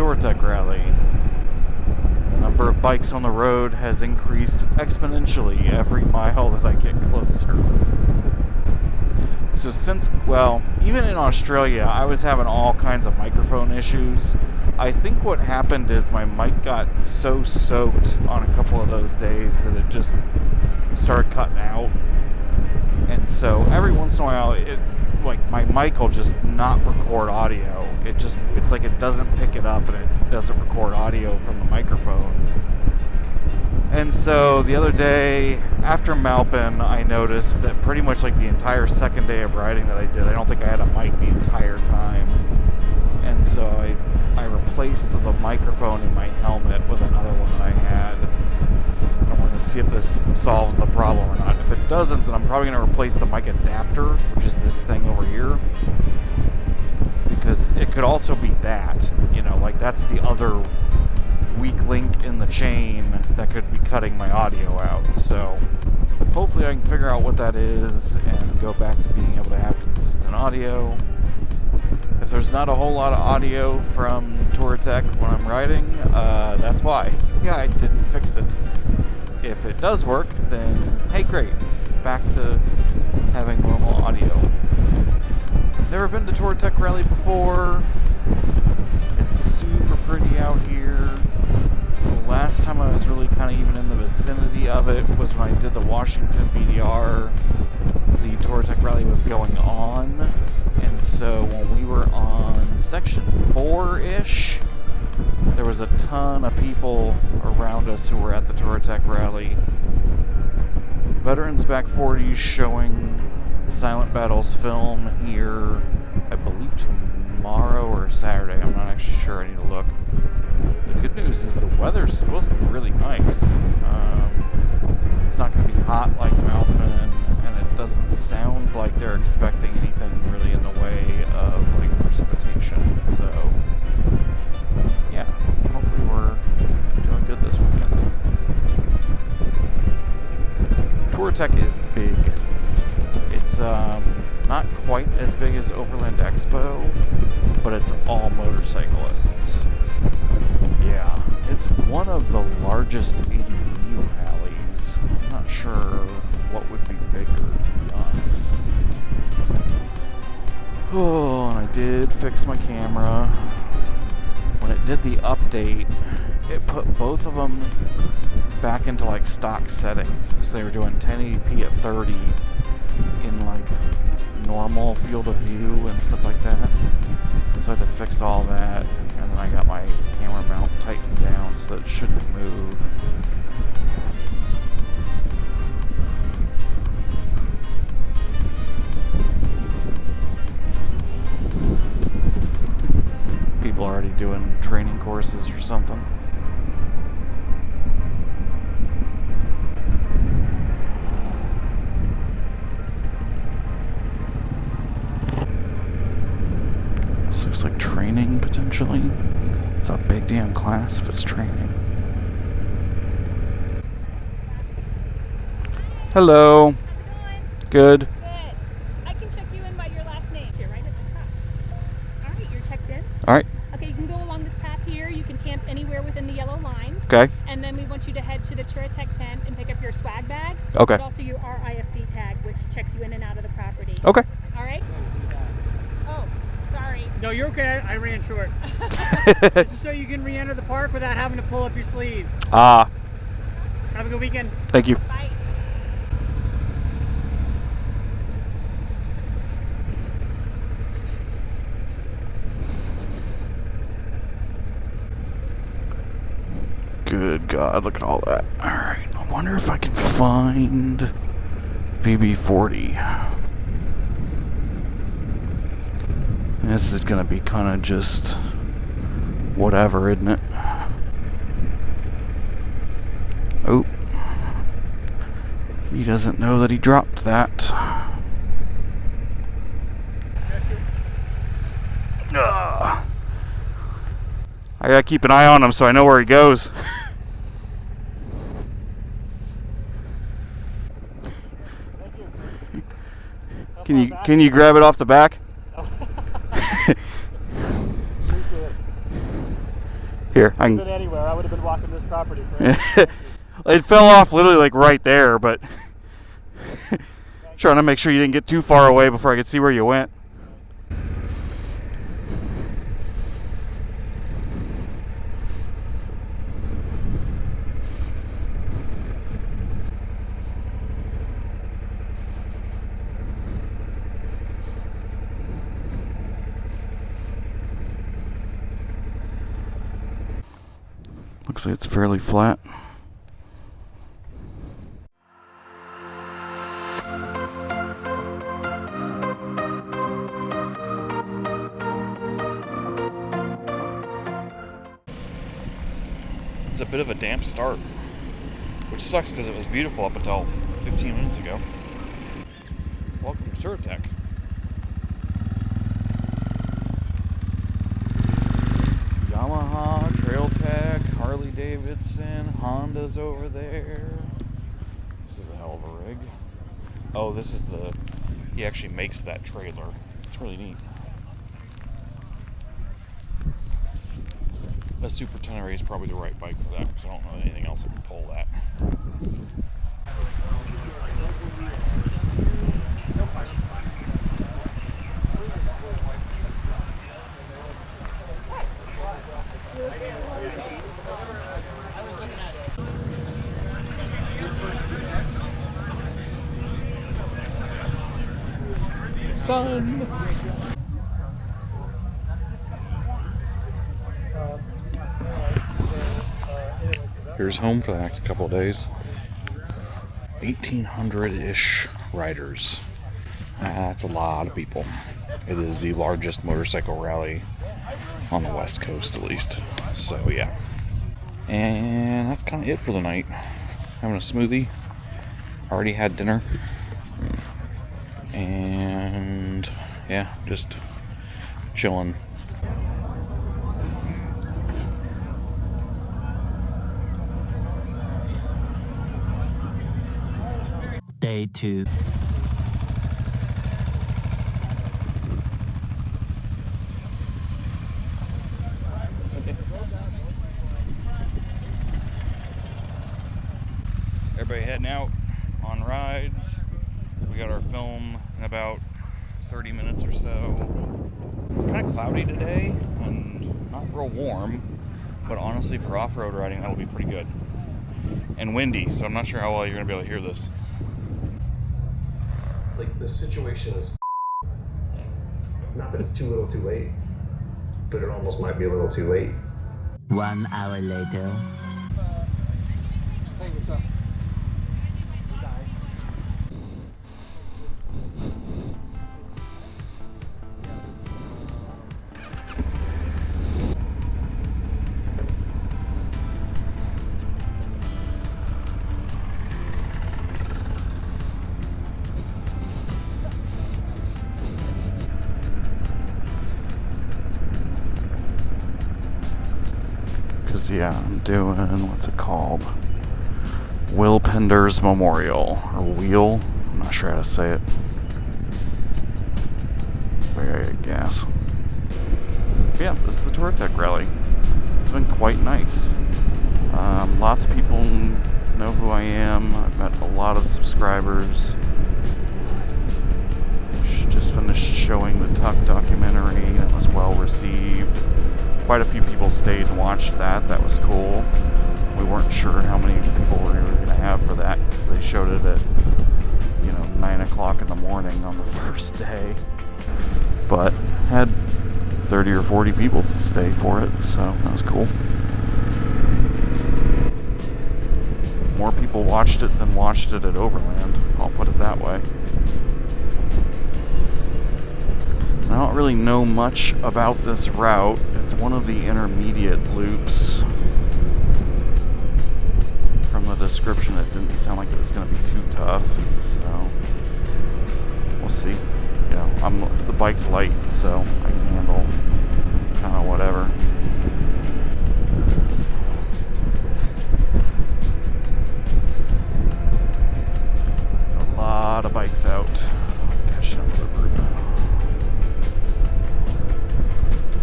Touratech rally. The number of bikes on the road has increased exponentially every mile that I get closer. So even in Australia, I was having all kinds of microphone issues. I think what happened is my mic got so soaked on a couple of those days that it just started cutting out. And so every once in a while, my mic will just not record audio. It's like it doesn't pick it up and it doesn't record audio from the microphone. And so the other day, after Malpin, I noticed that pretty much like the entire second day of riding that I did, I don't think I had a mic the entire time. And so I replaced the microphone in my helmet with another one that I had. I'm going to see if this solves the problem or not. If it doesn't, then I'm probably going to replace the mic adapter, which is this thing over here. Because it could also be that, that's the other weak link in the chain that could be cutting my audio out. So hopefully I can figure out what that is and go back to being able to have consistent audio. If there's not a whole lot of audio from Touratech when I'm riding, that's why. Yeah, I didn't fix it. If it does work, then hey, great. Back to having normal audio. Never been to Touratech Rally before. It's super pretty out here. The last time I was really kind of even in the vicinity of it was when I did the Washington BDR. The Touratech Rally was going on. And so when we were on section 4-ish, there was a ton of people around us who were at the Touratech Rally. Veterans Back 40 showing Silent Battles film here, I believe tomorrow or Saturday. I'm not actually sure. I need to look. The good news is the weather's supposed to be really nice. It's not going to be hot like Mountainman, and it doesn't sound like they're expecting anything really in the way of like precipitation. So yeah, hopefully we're doing good this weekend. Touratech is big. It's not quite as big as Overland Expo, but it's all motorcyclists. Yeah, it's one of the largest ADV rallies. I'm not sure what would be bigger, to be honest. Oh, and I did fix my camera. When it did the update, it put both of them back into like stock settings. So they were doing 1080p at 30 in like normal field of view and stuff like that. So I had to fix all that, and then I got my camera mount tightened down so that it shouldn't move. People already doing training courses or something. This looks like training, potentially. It's a big damn class if it's training. Hello. How's it going? Good. Good. I can check you in by your last name. You're right at the top. All right, you're checked in. All right. Okay, you can go along this path here. You can camp anywhere within the yellow lines. Okay. And then we want you to head to the Touratech tent and pick up your swag bag. Okay. But also your RIFD tag, which checks you in and out of the property. Okay. All right? Oh, sorry. No, you're okay. I ran short. This is so you can re-enter the park without having to pull up your sleeve. Ah. Have a good weekend. Thank you. Bye. Good God, look at all that. Alright, I wonder if I can find VB40. This is gonna be kind of just whatever, isn't it? Oh. He doesn't know that he dropped that. Ugh. I gotta keep an eye on him so I know where he goes. Can you grab it off the back? Here, I If can. it anywhere, I would have been walking this property for It fell off literally like right there, but trying to make sure you didn't get too far away before I could see where you went. Looks like it's fairly flat. It's a bit of a damp start, which sucks because it was beautiful up until 15 minutes ago. Welcome to Touratech. Yamaha, Trailtech, Harley Davidson, Honda's over there. This is a hell of a rig. Oh, this is he actually makes that trailer. It's really neat. A Super Tenere is probably the right bike for that because I don't know anything else that can pull that. Sun. Here's home for the next couple of days. 1,800-ish riders. That's a lot of people. It is the largest motorcycle rally on the West Coast, at least. So yeah. And that's kind of it for the night. Having a smoothie. Already had dinner. And yeah, just chilling. Day 2. Everybody heading out on rides. We got our film in about 30 minutes or so. Kind of cloudy today and not real warm, but honestly for off-road riding that'll be pretty good. And windy, so I'm not sure how well you're going to be able to hear this. Like, the situation is not that it's too little too late, but it almost might be a little too late. 1 hour later. Hey, what's up? Yeah, I'm doing, what's it called? Will Pender's Memorial, or Wheel, I'm not sure how to say it. I gotta get gas. Yeah, this is the Touratech rally. It's been quite nice. Lots of people know who I am. I've met a lot of subscribers. Just finished showing the Tuck documentary, and it was well received. Quite a few people stayed and watched that. That was cool. We weren't sure how many people we were going to have for that because they showed it at, 9 o'clock in the morning on the first day. But had 30 or 40 people stay for it, so that was cool. More people watched it than watched it at Overland, I'll put it that way. I don't really know much about this route. It's one of the intermediate loops. From the description, it didn't sound like it was going to be too tough, so we'll see. The bike's light, so I can handle kind of whatever. There's a lot of bikes out. Catch another group.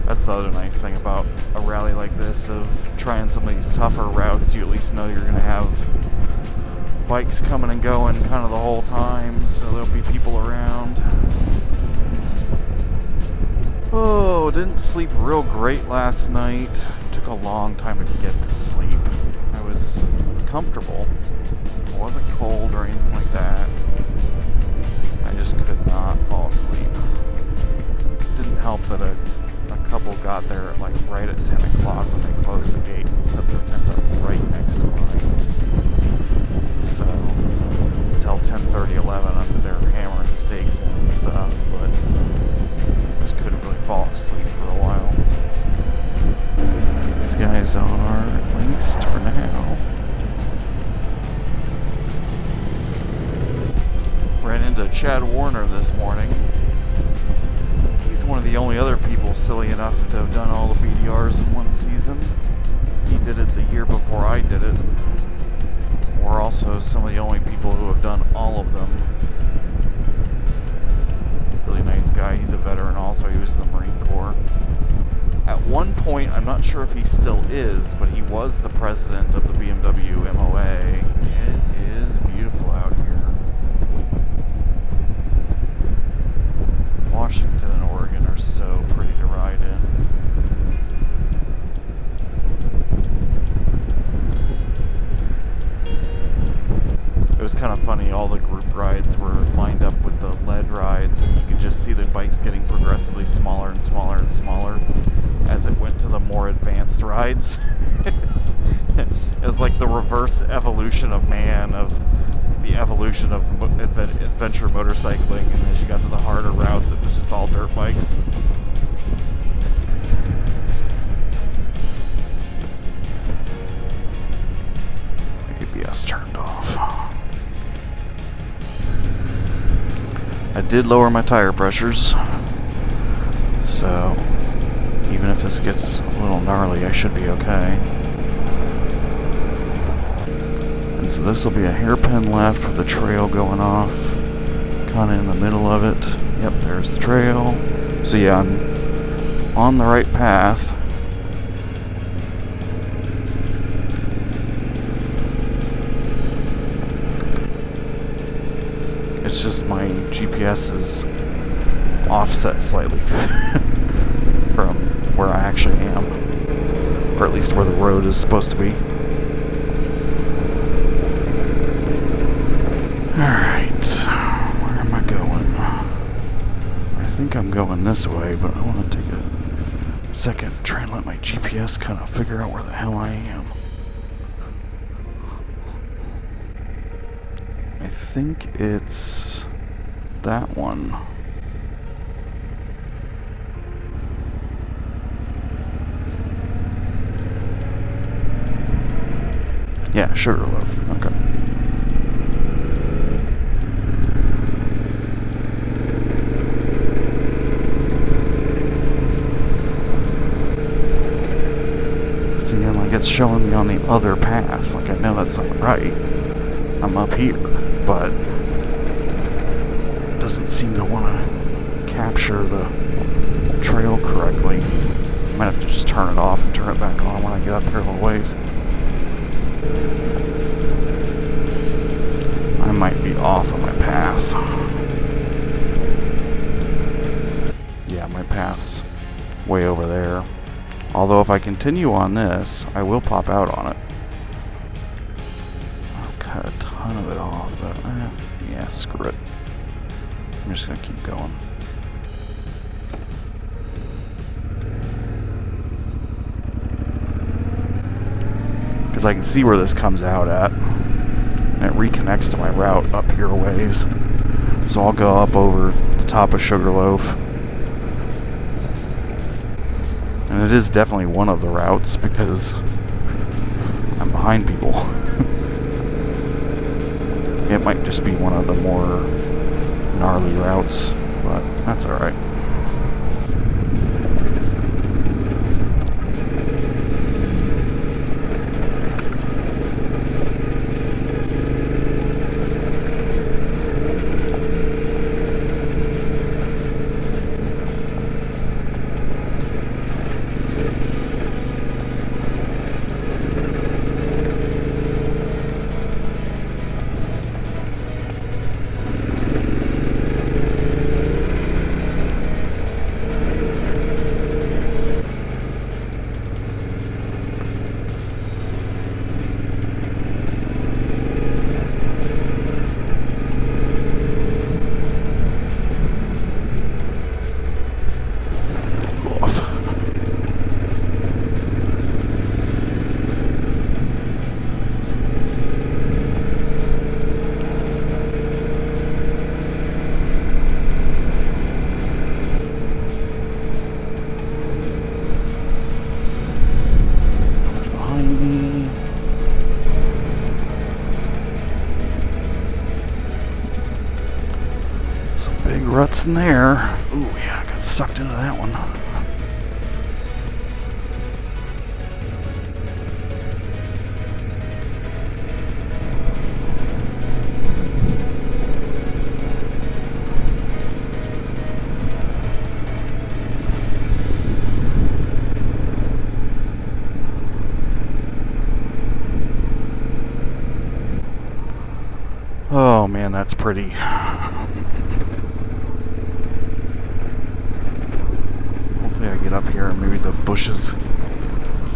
That's the other nice thing about a rally like this, of trying some of these tougher routes. You at least know you're going to have bikes coming and going kind of the whole time, so there'll be people around. Oh, didn't sleep real great last night. Took a long time to get to sleep. I was comfortable. It wasn't cold or anything like that. I just could not fall asleep. Didn't help that a couple got there at like right at 10 o'clock when they closed the gate and set their tent up right next to mine. So, until 10:30, 11, they were hammering stakes in and stuff, but just couldn't really fall asleep for a while. These guys are, at least for now. Ran into Chad Warner this morning. He's one of the only other people silly enough to have done all the BDRs in one season. He did it the year before I did it. We're also some of the only people who have done all of them. Really nice guy. He's a veteran also. He was in the Marine Corps. At one point, I'm not sure if he still is, but he was the president of the BMW MOA. It is beautiful out here. Washington and Oregon are so pretty to ride in. It was kind of funny, all the group rides were lined up with the lead rides, and you could just see the bikes getting progressively smaller and smaller and smaller as it went to the more advanced rides. It was like the reverse evolution of man, of the evolution of adventure motorcycling, and as you got to the harder routes, it was just all dirt bikes. ABS turned off. I did lower my tire pressures, so even if this gets a little gnarly, I should be okay. And so this will be a hairpin left with the trail going off kind of in the middle of it. Yep, there's the trail. So yeah, I'm on the right path. It's just my GPS is offset slightly from where I actually am, or at least where the road is supposed to be. Alright, where am I going? I think I'm going this way, but I want to take a second to try and let my GPS kind of figure out where the hell I am. I think it's that one. Yeah, Sugarloaf. Okay. See, and like it's showing me on the other path. Like I know that's not right. I'm up here, but it doesn't seem to want to capture the trail correctly. I might have to just turn it off and turn it back on when I get up here a little ways. I might be off on my path. Yeah, my path's way over there. Although if I continue on this, I will pop out on it. I'll cut a ton of it off, though. Yeah, screw it. I'm just gonna keep going. Because I can see where this comes out at. And it reconnects to my route up here a ways. So I'll go up over the top of Sugarloaf. And it is definitely one of the routes because I'm behind people. It might just be one of the more gnarly routes, but that's alright. ruts in there. Ooh, yeah, I got sucked into that one. Oh man, that's pretty. Hopefully I get up here and maybe the bushes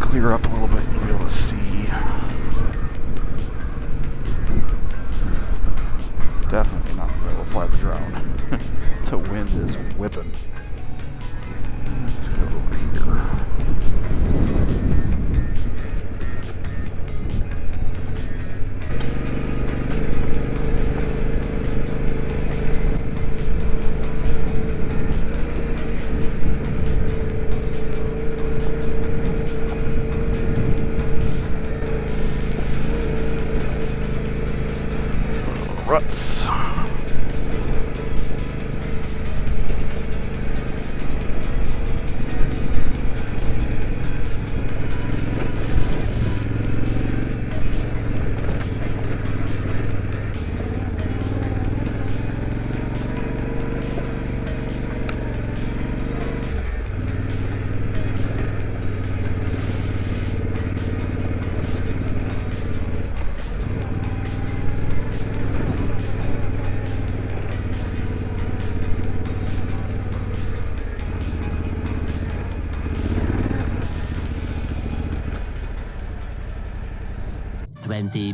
clear up a little bit and you'll be able to see. Definitely not going to be able to fly the drone. The wind is whipping. Let's go over here. Ruts.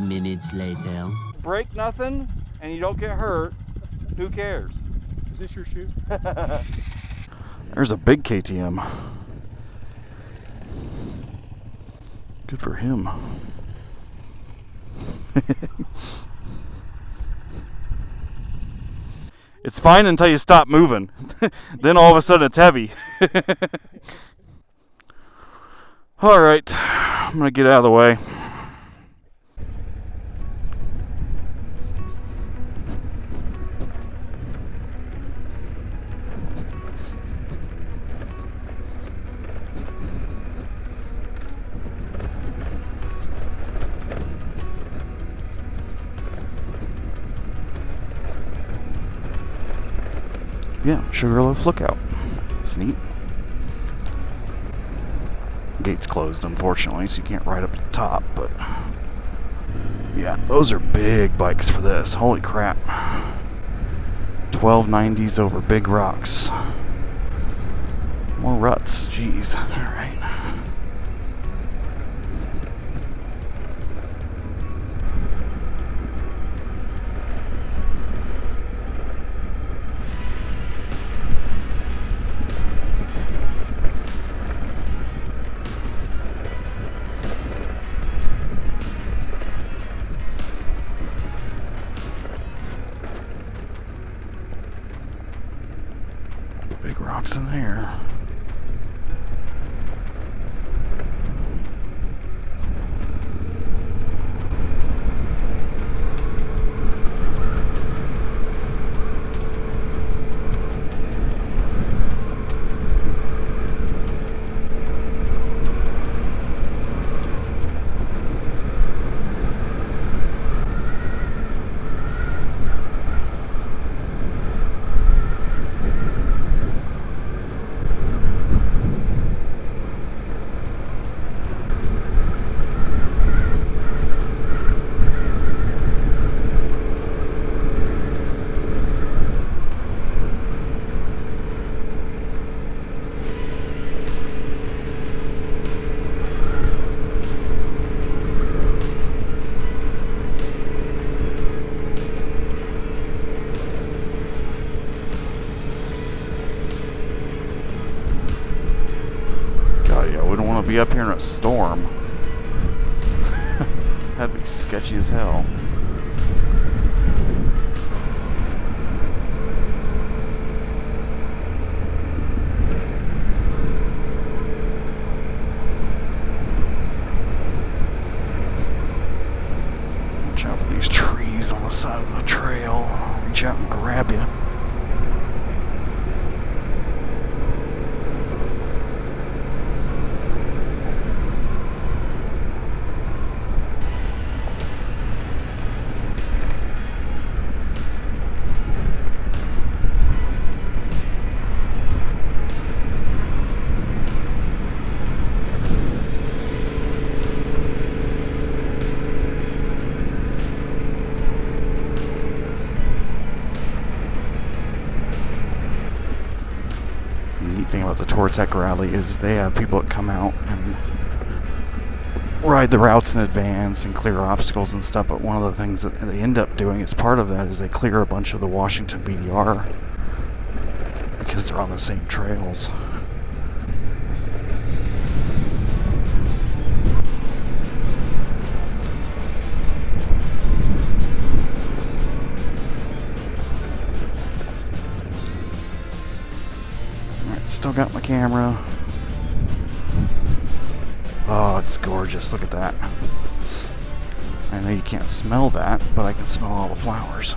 Minutes later. Break nothing and you don't get hurt, who cares? Is this your shoe? There's a big KTM. Good for him. It's fine until you stop moving. Then all of a sudden it's heavy. Alright, I'm gonna get out of the way. Yeah, Sugarloaf Lookout. It's neat. Gate's closed, unfortunately, so you can't ride up to the top, but yeah, those are big bikes for this. Holy crap. 1290s over big rocks. More ruts, jeez. Alright. Big rocks in there. Be up here in a storm. That'd be sketchy as hell. Watch out for these trees on the side of the trail. Reach out and grab you. neat thing about the Touratech rally is they have people that come out and ride the routes in advance and clear obstacles and stuff, but one of the things that they end up doing as part of that is they clear a bunch of the Washington BDR because they're on the same trails. Alright, still got my camera. Oh, it's gorgeous. Look at that. I know you can't smell that, but I can smell all the flowers.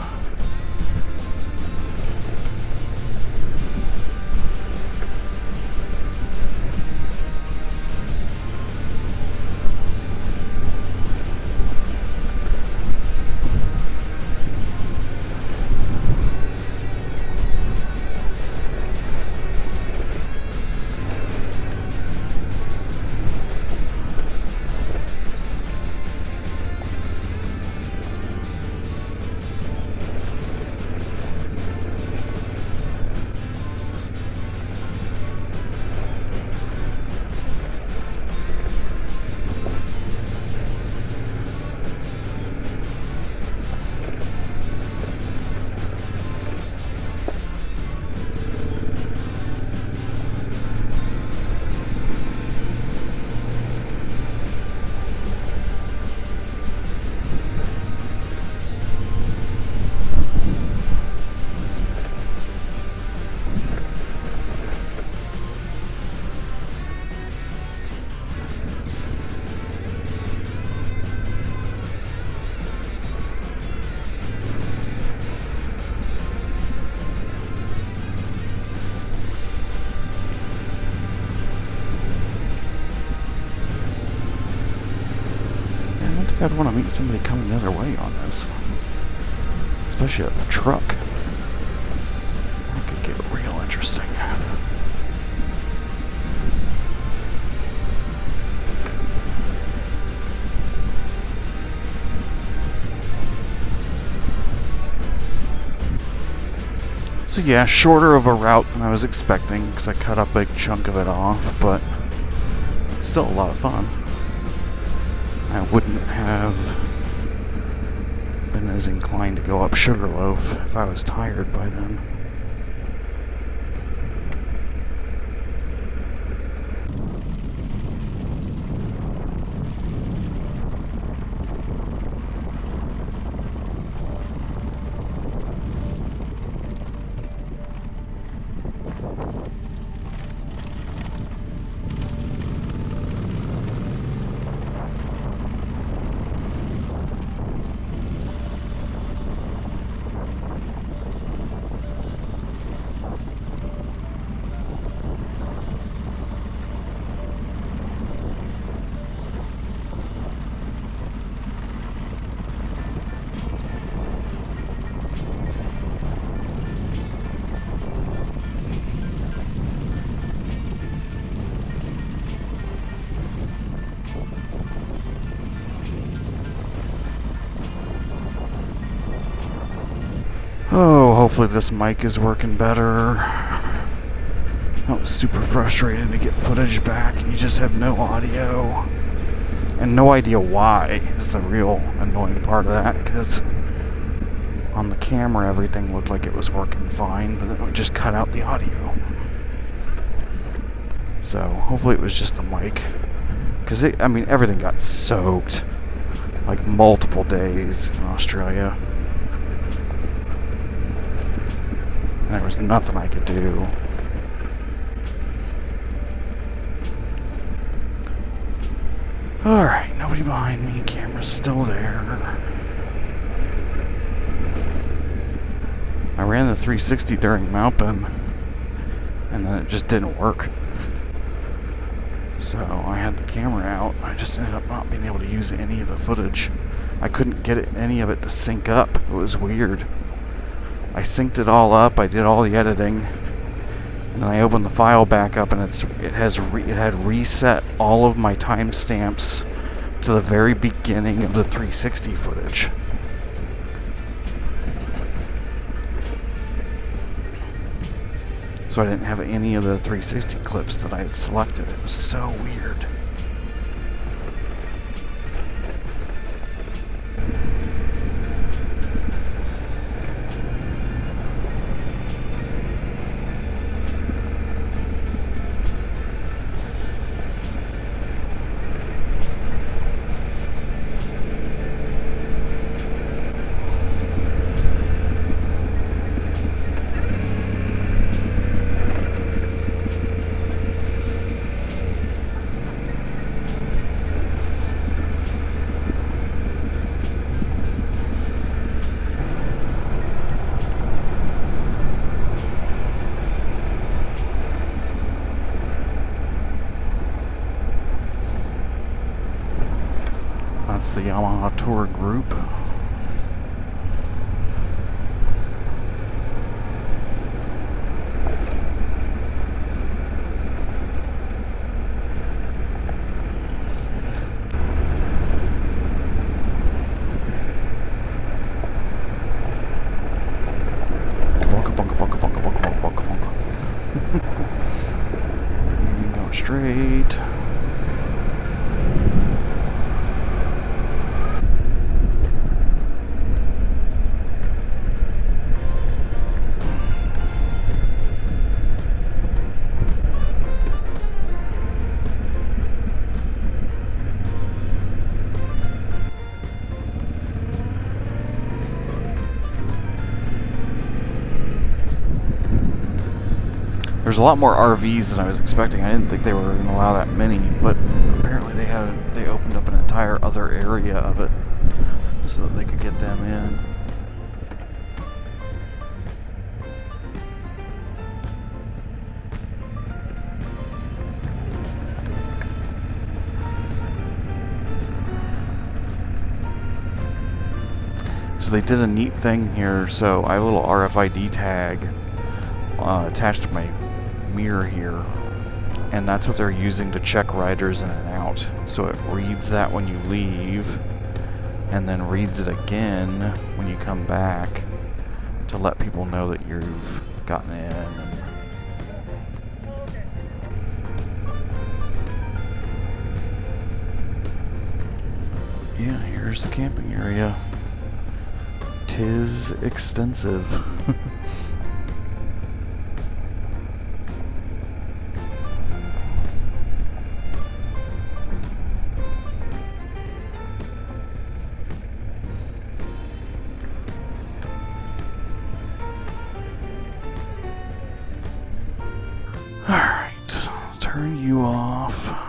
I'd want to meet somebody coming the other way on this. Especially a truck. That could get real interesting. So yeah, shorter of a route than I was expecting because I cut a big chunk of it off, but still a lot of fun. I wouldn't have been as inclined to go up Sugarloaf if I was tired by then. Oh, hopefully this mic is working better. That was super frustrating to get footage back and you just have no audio. And no idea why is the real annoying part of that, because on the camera everything looked like it was working fine, but it would just cut out the audio. So hopefully it was just the mic. Because I mean, everything got soaked. Like multiple days in Australia. And there was nothing I could do. Alright, nobody behind me, camera's still there. I ran the 360 during Mountainman, and then it just didn't work. So I had the camera out, I just ended up not being able to use any of the footage. I couldn't get any of it to sync up, it was weird. I synced it all up, I did all the editing, and then I opened the file back up and it had reset all of my timestamps to the very beginning of the 360 footage. So I didn't have any of the 360 clips that I had selected. It was so weird. That's the Yamaha Tour group. Go straight. There's a lot more RVs than I was expecting. I didn't think they were going to allow that many, but apparently they opened up an entire other area of it so that they could get them in. So they did a neat thing here. So I have a little RFID tag attached to my mirror here, and that's what they're using to check riders in and out. So it reads that when you leave, and then reads it again when you come back to let people know that you've gotten in. Yeah, here's the camping area. 'Tis extensive. Alright, turn you off.